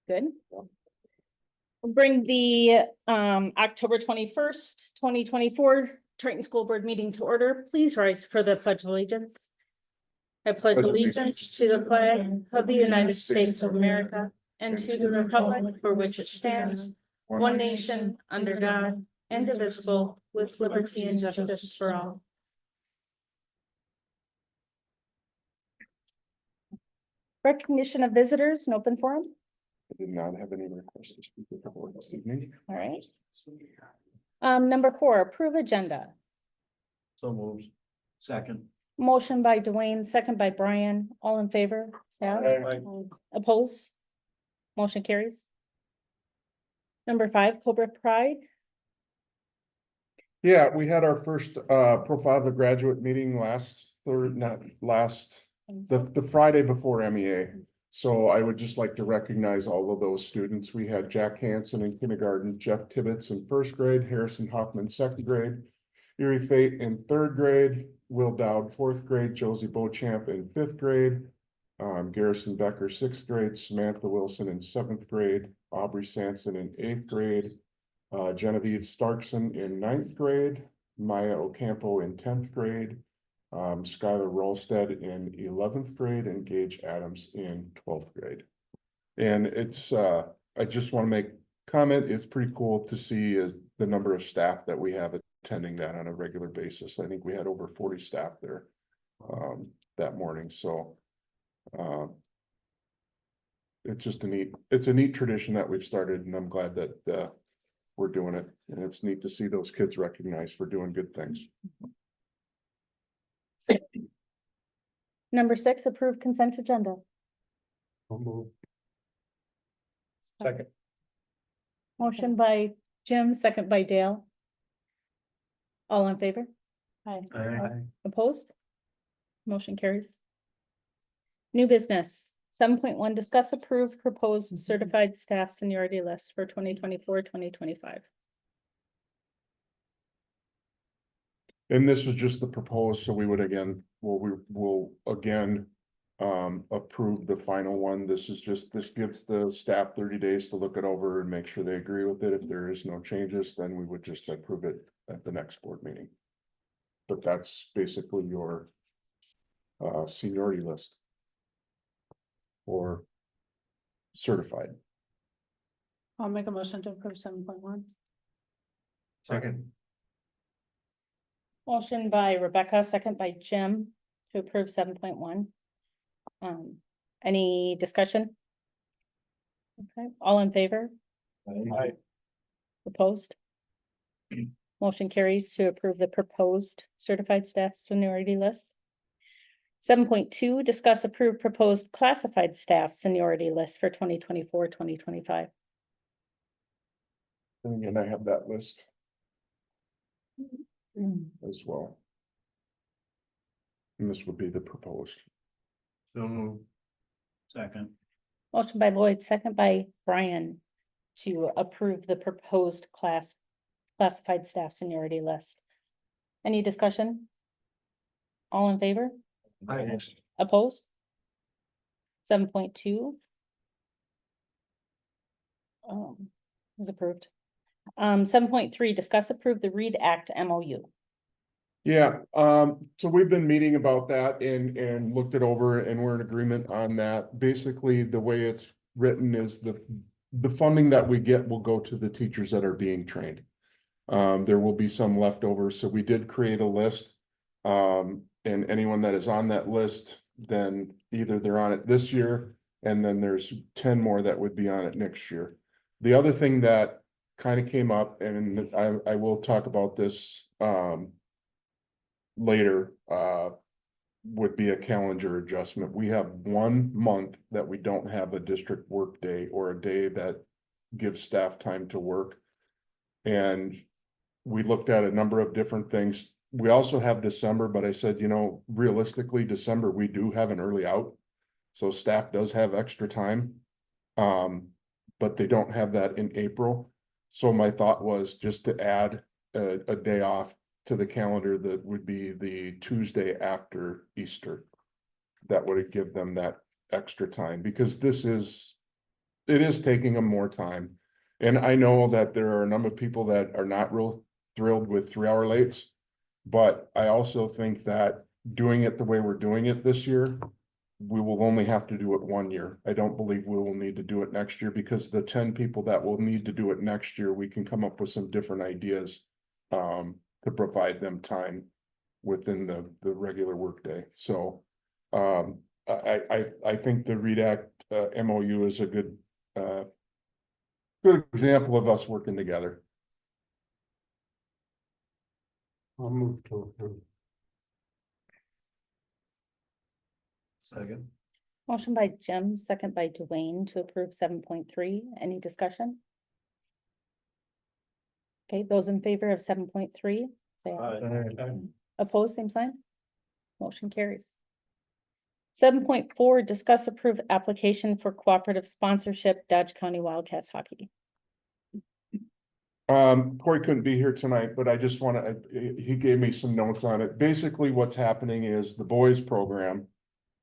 Good. We'll bring the October 21st, 2024 Triton School Board meeting to order. Please rise for the pledge of allegiance. I pledge allegiance to the flag of the United States of America and to the republic for which it stands, one nation, under God, indivisible, with liberty and justice for all. Recognition of visitors and open forum. I did not have any requests to speak with the board this evening. All right. Number 4, approve agenda. So moved. Second. Motion by Dwayne, second by Brian. All in favor? Say aye. Aye. Opposed? Motion carries. Number 5, Cobra Pride. Yeah, we had our first profile of the graduate meeting the Friday before MEA. So I would just like to recognize all of those students. We had Jack Hansen in kindergarten, Jeff Tibbetts in first grade, Harrison Hoffman second grade, Erie Fate in third grade, Will Dowd fourth grade, Josie Beauchamp in fifth grade, Garrison Becker sixth grade, Samantha Wilson in seventh grade, Aubrey Sanson in eighth grade, Genevieve Starkson in ninth grade, Maya Ocampo in 10th grade, Skylar Rolstead in 11th grade, and Gage Adams in 12th grade. And it's, I just want to make comment, it's pretty cool to see is the number of staff that we have attending that on a regular basis. I think we had over 40 staff there that morning. So it's just it's a neat tradition that we've started, and I'm glad that we're doing it. And it's neat to see those kids recognized for doing good things. Number 6, approve consent agenda. Second. Motion by Jim, second by Dale. All in favor? Aye. Aye. Opposed? Motion carries. New business. 7.1, discuss approve proposed certified staff seniority list for 2024-2025. And this is just the proposed, so we would again, we will again approve the final one. This gives the staff 30 days to look it over and make sure they agree with it. If there is no changes, then we would just approve it at the next board meeting. But that's basically your seniority list or certified. I'll make a motion to approve 7.1. Second. Motion by Rebecca, second by Jim to approve 7.1. Any discussion? Okay, all in favor? Aye. Opposed? Motion carries to approve the proposed certified staff seniority list. 7.2, discuss approve proposed classified staff seniority list for 2024-2025. And again, I have that list as well. And this would be the proposed. So moved. Second. Motion by Lloyd, second by Brian to approve the proposed classified staff seniority list. Any discussion? All in favor? Aye. Opposed? 7.2. Is approved. 7.3, discuss approve the READ Act MOU. Yeah, so we've been meeting about that and looked it over, and we're in agreement on that. Basically, the way it's written is the funding that we get will go to the teachers that are being trained. There will be some leftover, so we did create a list. And anyone that is on that list, then either they're on it this year, and then there's 10 more that would be on it next year. The other thing that kind of came up, and I will talk about this later, would be a calendar adjustment. We have 1 month that we don't have a district work day or a day that gives staff time to work. And we looked at a number of different things. We also have December, but I said, realistically, December, we do have an early out. So staff does have extra time. But they don't have that in April. So my thought was just to add a day off to the calendar that would be the Tuesday after Easter. That would give them that extra time because it is taking them more time. And I know that there are a number of people that are not real thrilled with 3-hour lates. But I also think that doing it the way we're doing it this year, we will only have to do it 1 year. I don't believe we will need to do it next year because the 10 people that will need to do it next year, we can come up with some different ideas to provide them time within the regular workday. So I think the READ Act MOU is a good example of us working together. I'll move to approve. Second. Motion by Jim, second by Dwayne to approve 7.3. Any discussion? Okay, those in favor of 7.3, say aye. Opposed, same sign. Motion carries. 7.4, discuss approve application for cooperative sponsorship Dodge County Wildcats hockey. Corey couldn't be here tonight, but I just wanna, he gave me some notes on it. Basically, what's happening is the boys program,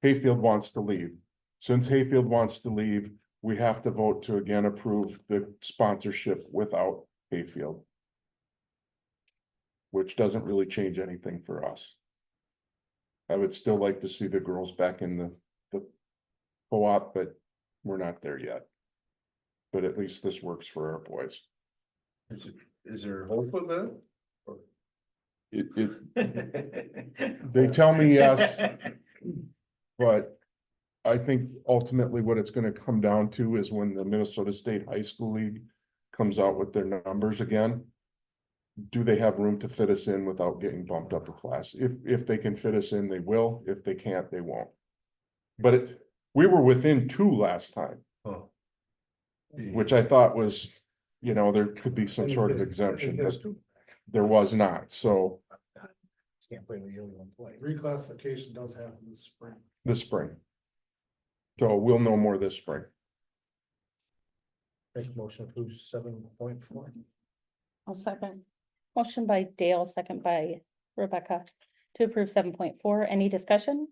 Hayfield wants to leave. Since Hayfield wants to leave, we have to vote to again approve the sponsorship without Hayfield. Which doesn't really change anything for us. I would still like to see the girls back in the co-op, but we're not there yet. But at least this works for our boys. Is there hope with that? They tell me yes. But I think ultimately what it's gonna come down to is when the Minnesota State High School League comes out with their numbers again. Do they have room to fit us in without getting bumped up a class? If they can fit us in, they will. If they can't, they won't. But we were within 2 last time, Oh. which I thought was, you know, there could be some sort of exemption, but there was not. So Can't play the only one play. Reclassification does happen this spring. this spring. So we'll know more this spring. Make motion approve 7.4. I'll second. Motion by Dale, second by Rebecca to approve 7.4. Any discussion?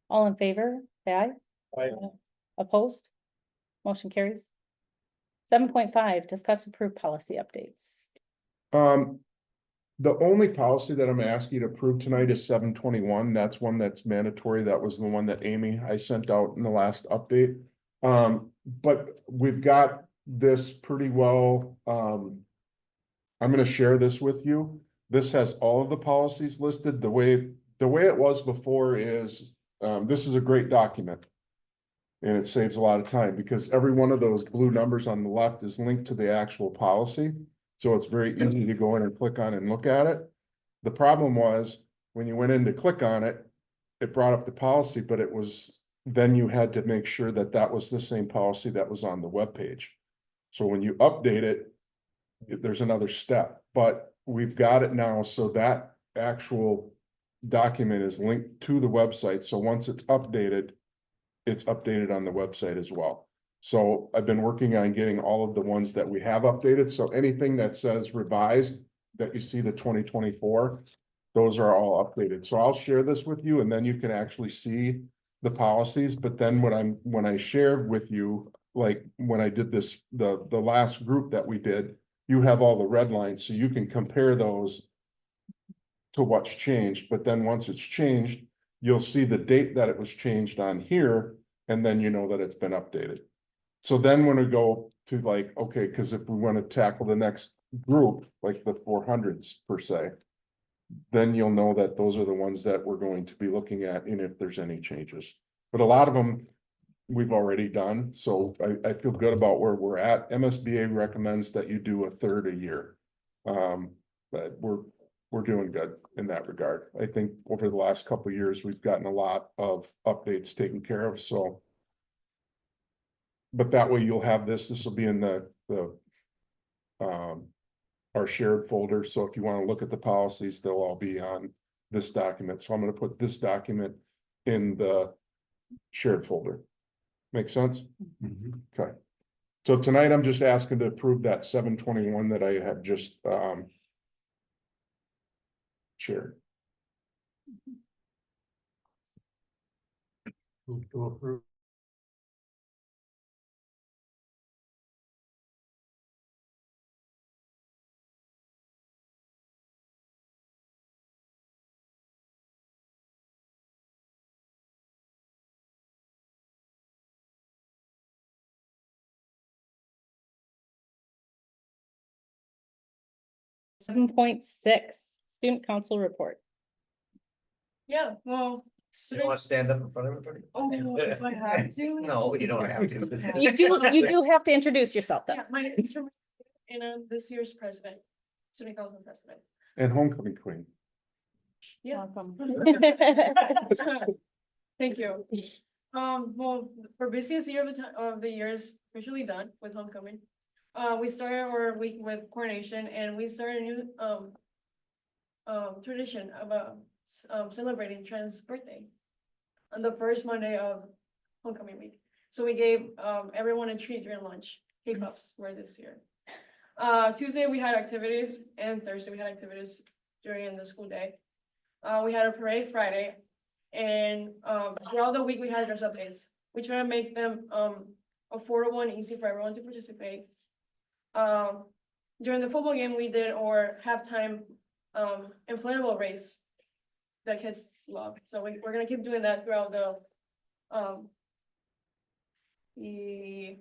All in favor, say aye. Aye. Opposed? Motion carries. 7.5, discuss approved policy updates. The only policy that I'm asking you to approve tonight is 721. That's one that's mandatory. That was the one that I sent out in the last update. But we've got this pretty well, I'm gonna share this with you. This has all of the policies listed. The way it was before is, this is a great document. And it saves a lot of time because every one of those blue numbers on the left is linked to the actual policy. So it's very easy to go in and click on and look at it. The problem was when you went in to click on it, it brought up the policy, but it was, then you had to make sure that that was the same policy that was on the web page. So when you update it, there's another step, but we've got it now. So that actual document is linked to the website. So once it's updated on the website as well. So I've been working on getting all of the ones that we have updated. So anything that says revised that you see the 2024, those are all updated. So I'll share this with you and then you can actually see the policies. But then when I shared with you, like when I did this, the last group that we did, you have all the red lines, so you can compare those to what's changed. But then once it's changed, you'll see the date that it was changed on here, and then you know that it's been updated. So then when we go to like, okay, because if we want to tackle the next group, like the 400s per se, then you'll know that those are the ones that we're going to be looking at and if there's any changes. But a lot of them we've already done, so I feel good about where we're at. MSBA recommends that you do a third a year. But we're doing good in that regard. I think over the last couple of years, we've gotten a lot of updates taken care of, so. But that way you'll have this will be in our shared folder, so if you want to look at the policies, they'll all be on this document. So I'm gonna put this document in the shared folder. Make sense? Okay. So tonight I'm just asking to approve that 721 that I have just shared. Move to approve. Seven point six, student council report. Yeah, well, You student, wanna stand up in front of everybody? oh, do I have to? No, you don't have to. You do have to introduce yourself though. Yeah, my name is Ramona, and I'm this year's president, student council president. And homecoming queen. Yeah. Thank you. Well, for busiest year of the year is officially done with homecoming. We started our week with coronation and we started a new, tradition about, celebrating Trent's birthday on the first Monday of homecoming week. So we gave, everyone a treat during lunch. K-Puffs were this year. Tuesday we had activities and Thursday we had activities during the school day. We had a parade Friday and, throughout the week we had dress up days. We try to make them, affordable and easy for everyone to participate. During the football game, we did our halftime, inflatable race that kids love. So we're gonna keep doing that throughout the, the,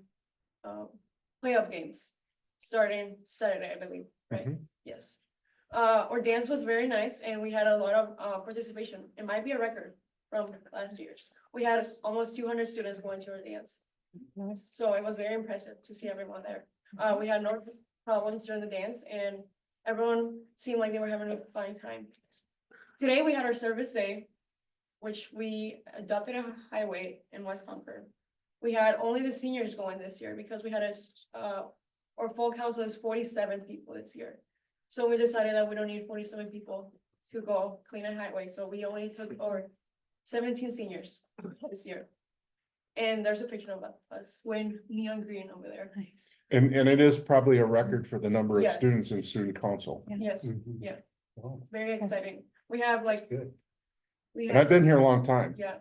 playoff games, starting Saturday, I believe, right? Mhm. Yes. Our dance was very nice and we had a lot of, participation. It might be a record from last year's. We had almost 200 students going to our dance. Nice. So it was very impressive to see everyone there. We had no problems during the dance and everyone seemed like they were having a fine time. Today we had our service day, which we adopted a highway in West Concord. We had only the seniors going this year because we had our full council is 47 people this year. So we decided that we don't need 47 people to go clean a highway, so we only took our 17 seniors this year. And there's a picture of us wearing neon green over there. Nice. And it is probably a record for the number of Yes. students in student council. Yes, Mhm. Wow, it's very exciting. We have like, good. we And I've have, been here a long time. yeah,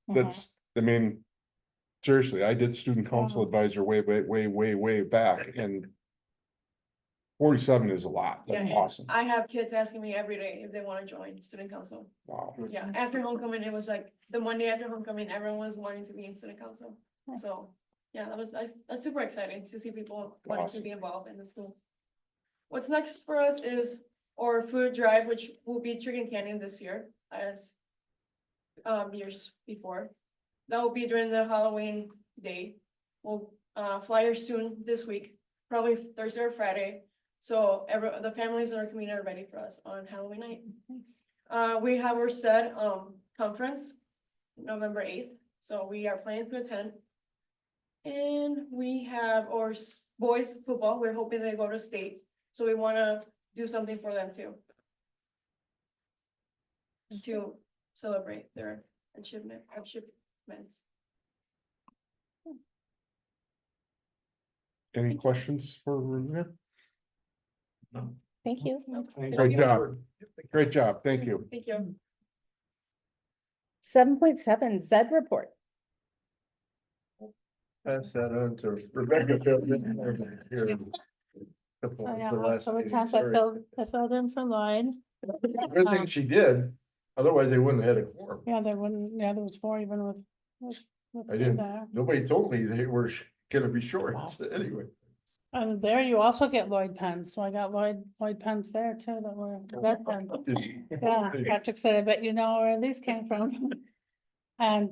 That's, I mean, seriously, I did student council Wow. advisor way back and 47 is a lot. yeah. That's and awesome. I have kids asking me every day if they want to join student council. Wow. Yeah, after homecoming, it was like the Monday after homecoming, everyone was wanting to be in student council. Nice. So, yeah, that's super exciting to see people wanting to Awesome. be involved in the school. What's next for us is our food drive, which will be chicken canyon this year as years before. That will be during the Halloween day. We'll flyers soon this week, probably Thursday or Friday. So the families in our community are ready for us on Halloween night. Nice. We have our said conference November 8th, so we are planning to attend. And we have our boys football, we're hoping they go to state, so we wanna do something for them too. To celebrate their achievements. Any questions for Rowena? Thank you. Great job. Great job. Thank you. Thank you. 7.7 Zed report. Pass that on to Rebecca. Here. So yeah, The last October meeting, 10th, sorry. I filled in for Lloyd. Good thing she did, otherwise they wouldn't have had a quorum. Yeah, there there was 4 even with I you didn't- there. Nobody told me they were gonna be short, anyway. And there you also get Lloyd pens, so I got Lloyd pens there too that were red pens. Yeah, Patrick said, I bet you know where these came from. And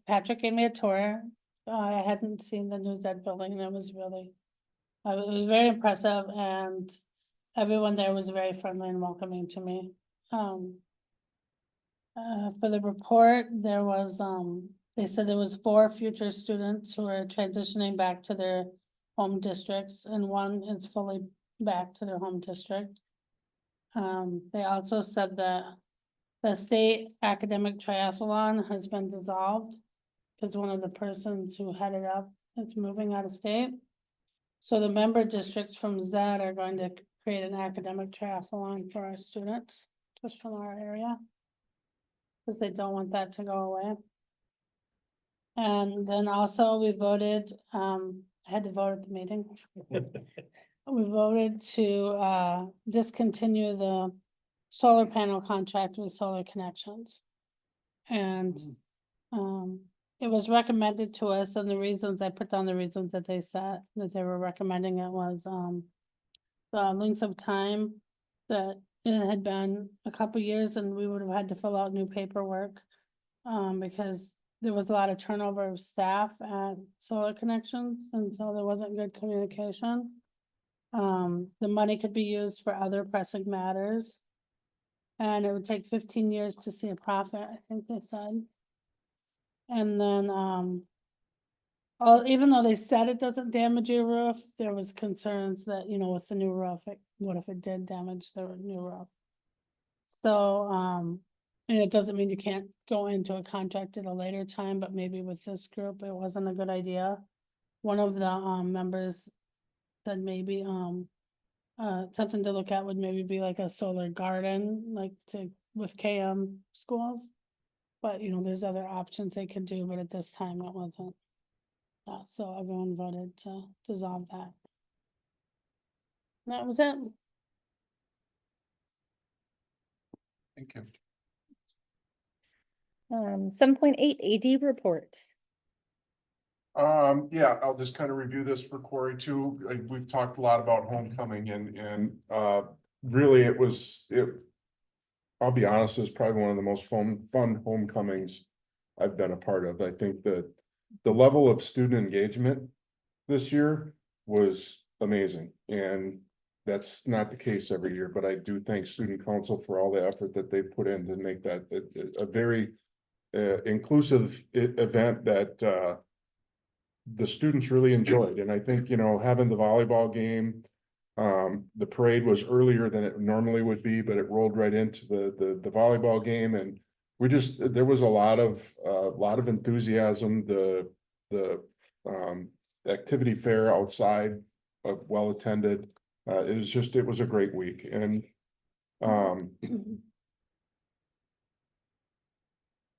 Patrick gave me a tour. I hadn't seen the new Zed building and it was really. It was very impressive and everyone there was very friendly and welcoming to me. For the report, there was, they said there was 4 future students who are transitioning back to their home districts and 1 is fully back to their home district. They also said that the state academic triathlon has been dissolved because one of the persons who headed up is moving out of state. So the member districts from Zed are going to create an academic triathlon for our students, just from our area. Because they don't want that to go away. And then also we voted, I had to vote at the meeting. We voted to discontinue the solar panel contract with Solar Connections. And it was recommended to us, and the reasons, I put down the reasons that they said, that they were recommending it was the length of time that it had been a couple years and we would have had to fill out new paperwork. Because there was a lot of turnover of staff at Solar Connections, and so there wasn't good communication. The money could be used for other pressing matters. And it would take 15 years to see a profit, I think they said. And then, even though they said it doesn't damage your roof, there was concerns that, you know, with the new roof, what if it did damage the new roof? So, and it doesn't mean you can't go into a contract at a later time, but maybe with this group, it wasn't a good idea. One of the, members said maybe, something to look at would maybe be like a solar garden, like with KM schools. But, you know, there's other options they could do, but at this time it wasn't. So everyone voted to dissolve that. That was it. Thank you. 7.8 AD report. Yeah, I'll just kind of review this for Corey too. Like, we've talked a lot about homecoming and really I'll be honest, it's probably one of the most fun homecomings I've been a part of. I think that the level of student engagement this year was amazing, and that's not the case every year, but I do thank student council for all the effort that they put in to make that a very inclusive event that the students really enjoyed. And I think, you know, having the volleyball game, the parade was earlier than it normally would be, but it rolled right into the volleyball game, and there was a lot of enthusiasm. The activity fair outside, well attended. It was a great week, and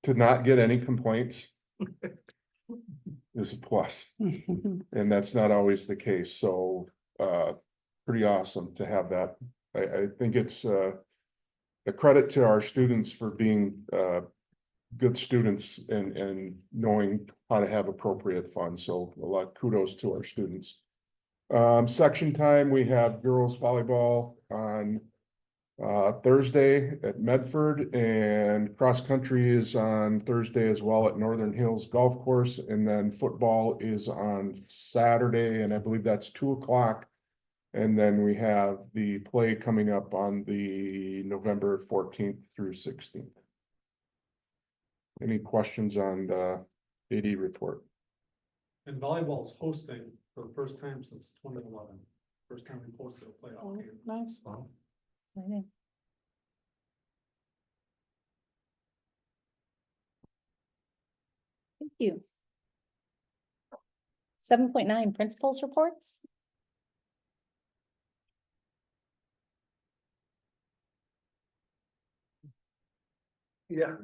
to not get any complaints is a plus, and that's not always the case. So pretty awesome to have that. I think it's a credit to our students for being good students and knowing how to have appropriate fun. So a lot of kudos to our students. Section time, we have girls volleyball on Thursday at Medford, and cross country is on Thursday as well at Northern Hills Golf Course, and then football is on Saturday, and I believe that's 2:00. And then we have the play coming up on the November 14th through 16th. Any questions on the AD report? And volleyball is hosting for the first time since 2011. First time we hosted a playoff game. Nice. Wow. Thank you. 7.9 principals reports. Yeah,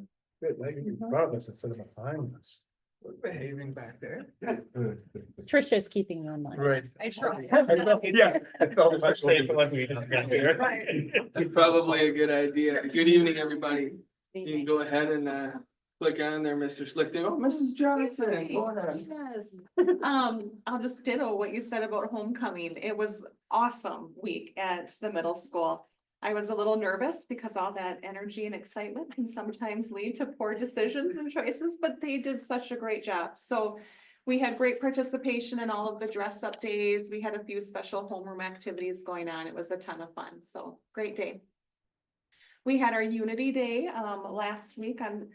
good, like, you're proud of us instead of behind us. We're behaving back there. Trisha's keeping you in mind. Right. I try. Yeah. I felt like It's probably a good idea. Good evening, everybody. You can go ahead and click on there, Mr. Slichting. Oh, Mrs. Johnson. Go ahead. Yes, I'll just ditto what you said about homecoming. It was awesome week at the middle school. I was a little nervous because all that energy and excitement can sometimes lead to poor decisions and choices, but they did such a great job. So we had great participation in all of the dress up days. We had a few special homeroom activities going on. It was a ton of fun. So great day. We had our Unity Day last week on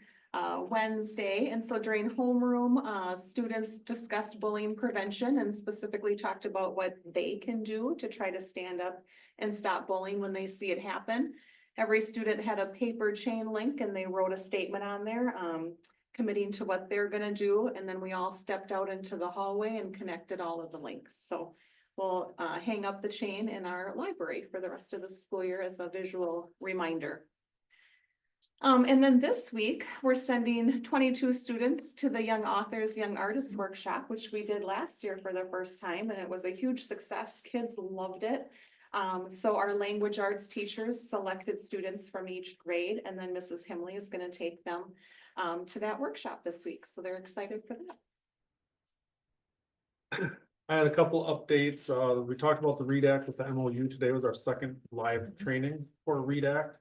Wednesday. And so during homeroom, students discussed bullying prevention and specifically talked about what they can do to try to stand up and stop bullying when they see it happen. Every student had a paper chain link and they wrote a statement on there, committing to what they're gonna do. And then we all stepped out into the hallway and connected all of the links. So we'll hang up the chain in our library for the rest of the school year as a visual reminder. And then this week, we're sending 22 students to the Young Authors, Young Artists Workshop, which we did last year for the first time, and it was a huge success. Kids loved it. So our language arts teachers selected students from each grade, and then Mrs. Himley is gonna take them to that workshop this week, so they're excited for that. I had a couple updates. We talked about the READ Act with the MOU. Today was our second live training for READ Act.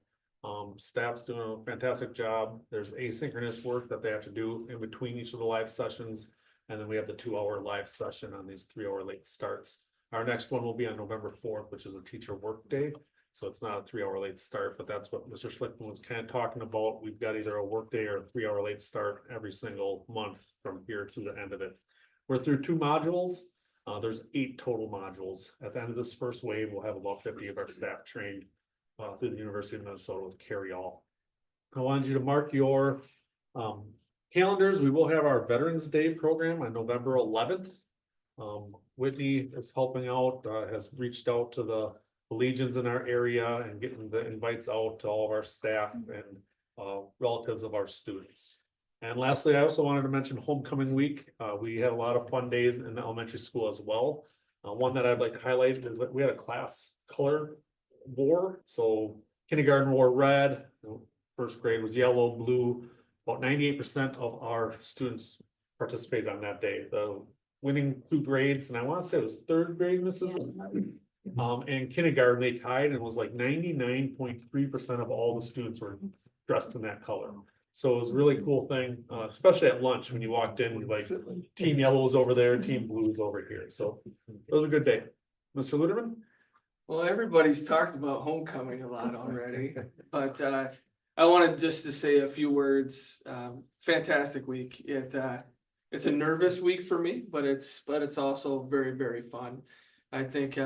Staff's doing a fantastic job. There's asynchronous work that they have to do in between each of the live sessions. And then we have the 2-hour live session on these 3-hour late starts. Our next one will be on November 4th, which is a teacher work day. So it's not a 3-hour late start, but that's what Mr. Schlickman was kind of talking about. We've got either a work day or a 3-hour late start every single month from here to the end of it. We're through 2 modules. There's 8 total modules. At the end of this first wave, we'll have about 50 of our staff trained through the University of Minnesota with Carry All. I wanted you to mark your calendars. We will have our Veterans Day program on November 11th. Whitney is helping out, has reached out to the legions in our area and getting the invites out to all of our staff and relatives of our students. And lastly, I also wanted to mention homecoming week. We had a lot of fun days in the elementary school as well. One that I'd like to highlight is that we had a class color war. So kindergarten wore red, first grade was yellow, blue. About 98% of our students participated on that day. The winning 2 grades, and I want to say it was 3rd grade, Mrs. And kindergarten, they tied, and it was like 99.3% of all the students were dressed in that color. So it was a really cool thing, especially at lunch when you walked in, like team yellow was over there, team blue is over here. So it was a good day. Mr. Luderman? Well, everybody's talked about homecoming a lot already, but I wanted just to say a few words. Fantastic week. It's a nervous week for me, but it's also very, very fun. I think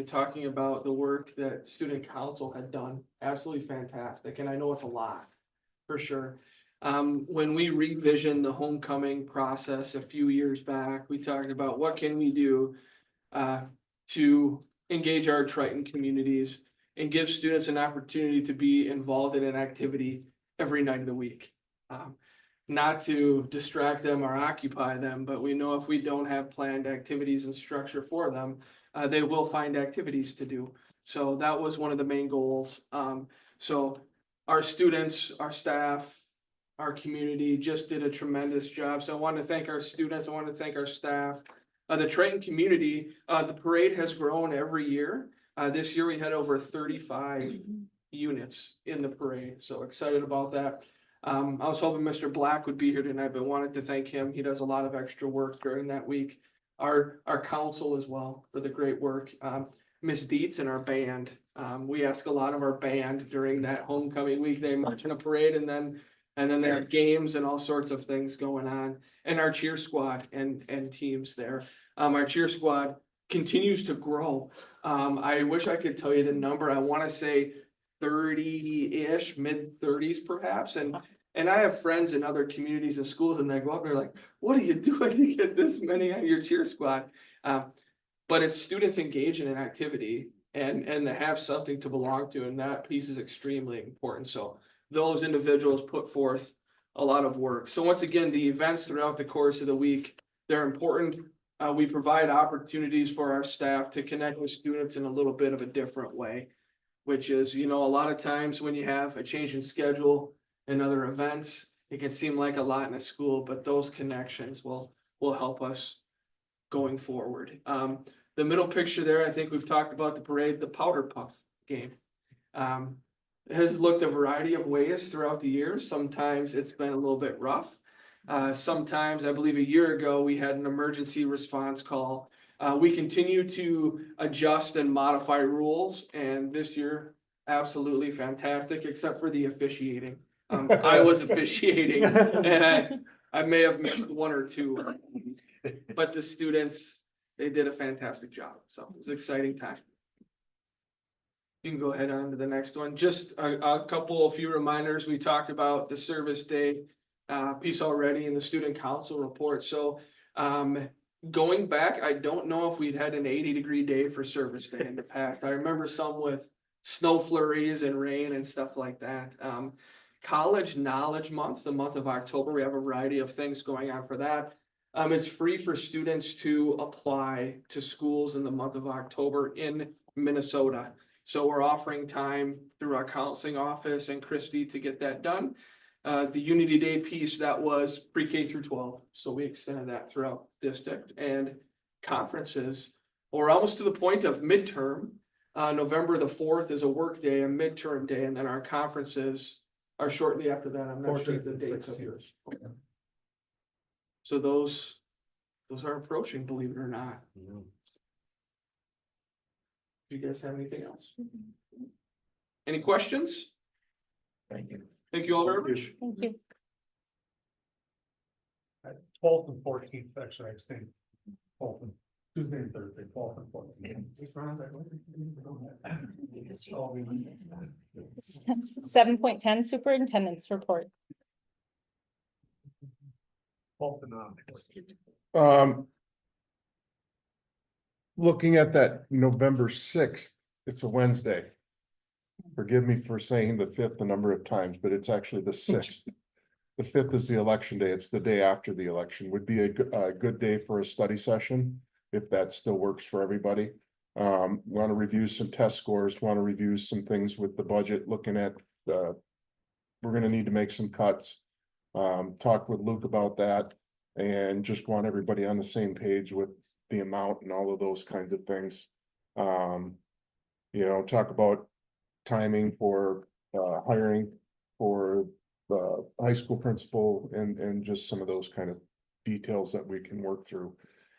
talking about the work that student council had done, absolutely fantastic, and I know it's a lot. For sure. When we revisioned the homecoming process a few years back, we talked about what can we do to engage our Triton communities and give students an opportunity to be involved in an activity every night of the week. Not to distract them or occupy them, but we know if we don't have planned activities and structure for them, they will find activities to do. So that was one of the main goals. So our students, our staff, our community just did a tremendous job. So I want to thank our students. I want to thank our staff. The Triton community, the parade has grown every year. This year we had over 35 units in the parade. So excited about that. I was hoping Mr. Black would be here tonight, but wanted to thank him. He does a lot of extra work during that week. Our council as well for the great work. Miss Dietz and our band. We ask a lot of our band during that homecoming week. They march in a parade and then they have games and all sorts of things going on. And our cheer squad and teams there. Our cheer squad continues to grow. I wish I could tell you the number. I want to say 30-ish, mid-30s perhaps. And I have friends in other communities and schools, and they go up and they're like, what are you doing to get this many on your cheer squad? But it's students engaged in an activity and to have something to belong to, and that piece is extremely important. So those individuals put forth a lot of work. So once again, the events throughout the course of the week, they're important. We provide opportunities for our staff to connect with students in a little bit of a different way, which is, a lot of times when you have a change in schedule and other events, it can seem like a lot in a school, but those connections will help us going forward. The middle picture there, I think we've talked about the parade, the Powder Puff game. Has looked a variety of ways throughout the years. Sometimes it's been a little bit rough. Sometimes, I believe a year ago, we had an emergency response call. We continue to adjust and modify rules, and this year, absolutely fantastic, except for the officiating. I was officiating, and I may have missed 1 or 2, but the students, they did a fantastic job. So it was an exciting time. You can go ahead on to the next one. Just a few reminders. We talked about the service day piece already in the student council report. So going back, I don't know if we'd had an 80-degree day for service day in the past. I remember some with snow flurries and rain and stuff like that. College Knowledge Month, the month of October. We have a variety of things going on for that. It's free for students to apply to schools in the month of October in Minnesota. So we're offering time through our counseling office and Christie to get that done. The Unity Day piece, that was pre-K through 12, so we extended that throughout district and conferences. We're almost to the point of midterm. November the 4th is a work day, a midterm day, and then our conferences are shortly after that. I'm not sure 14th the and dates of 16th. yours. So those are approaching, believe it or not. Do you guys have anything else? Any questions? Thank you. Thank you all very much. Thank you. 12th and 14th, actually, I think. 12th and Tuesday and Thursday, 12th and 14th. 7.10 Superintendent's Report. 12th and Looking at that November 6th, it's a Wednesday. Forgive me for saying the 5th a number of times, but it's actually the 6th. The 5th is the election day. It's the day after the election. Would be a good day for a study session, if that still works for everybody. Want to review some test scores, want to review some things with the budget, looking at, we're gonna need to make some cuts. Talk with Luke about that, and just want everybody on the same page with the amount and all of those kinds of things. Talk about timing for hiring for the high school principal and just some of those kind of details that we can work through.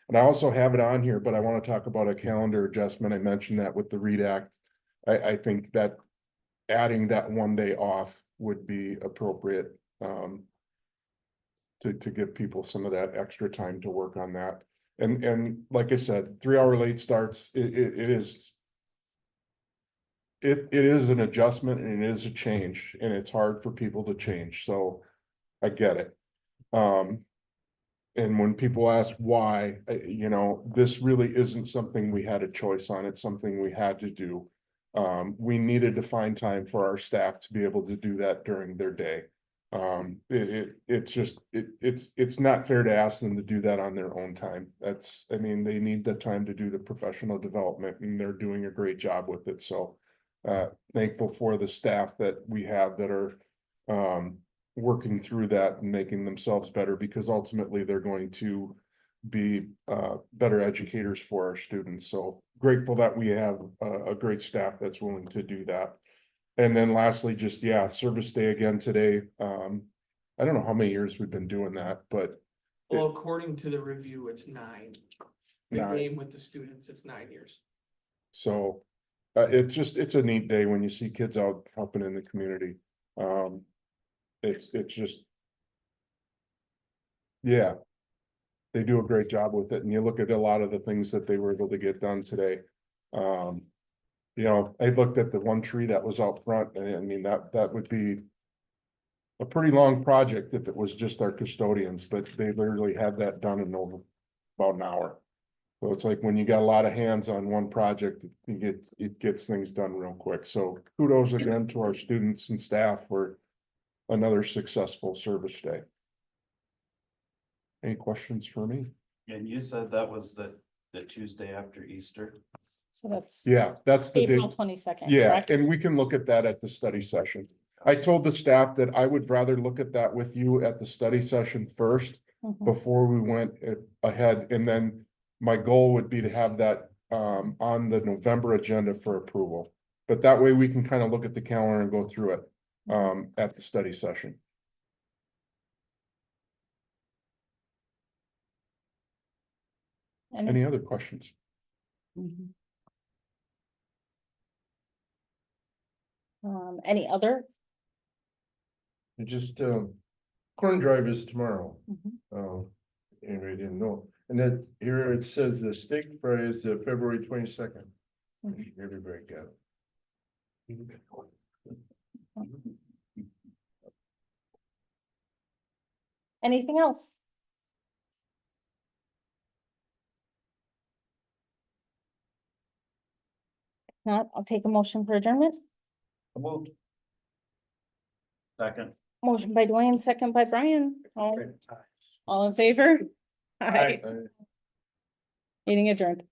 And I also have it on here, but I want to talk about a calendar adjustment. I mentioned that with the READ Act. I think that adding that one day off would be appropriate to give people some of that extra time to work on that. And like I said, 3-hour late starts, it is an adjustment and it is a change, and it's hard for people to change, so I get it. And when people ask why, this really isn't something we had a choice on, it's something we had to do. We needed to find time for our staff to be able to do that during their day. It's not fair to ask them to do that on their own time. They need the time to do the professional development, and they're doing a great job with it, so. Thankful for the staff that we have that are working through that and making themselves better, because ultimately they're going to be better educators for our students. So grateful that we have a great staff that's willing to do that. And then lastly, just, service day again today. I don't know how many years we've been doing that, but Well, according to the review, it's 9. The 9. game with the students, it's 9 years. so it's a neat day when you see kids out helping in the community. It's just. Yeah. They do a great job with it, and you look at a lot of the things that they were able to get done today. I looked at the one tree that was out front, and that would be a pretty long project if it was just our custodians, but they literally had that done in over about an hour. So it's like when you got a lot of hands on one project, it gets things done real quick. So kudos again to our students and staff for another successful service day. Any questions for me? And you said that was the Tuesday after Easter? So that's. Yeah, that's the April date. 22nd. Yeah, correct? and we can look at that at the study session. I told the staff that I would rather look at that with you at the study session first Mhm. before we went ahead, and then my goal would be to have that on the November agenda for approval. But that way we can kind of look at the calendar and go through it at the study session. Any other questions? Mhm. Any other? Just, corn drive is tomorrow. Mhm. Anybody didn't know. And then here it says the steak fry is February 22nd. Everybody got it. Anything else? If not, I'll take a motion for adjournment. Second. Motion by Dwayne, second by Brian. All in favor? Aye. Meeting adjourned.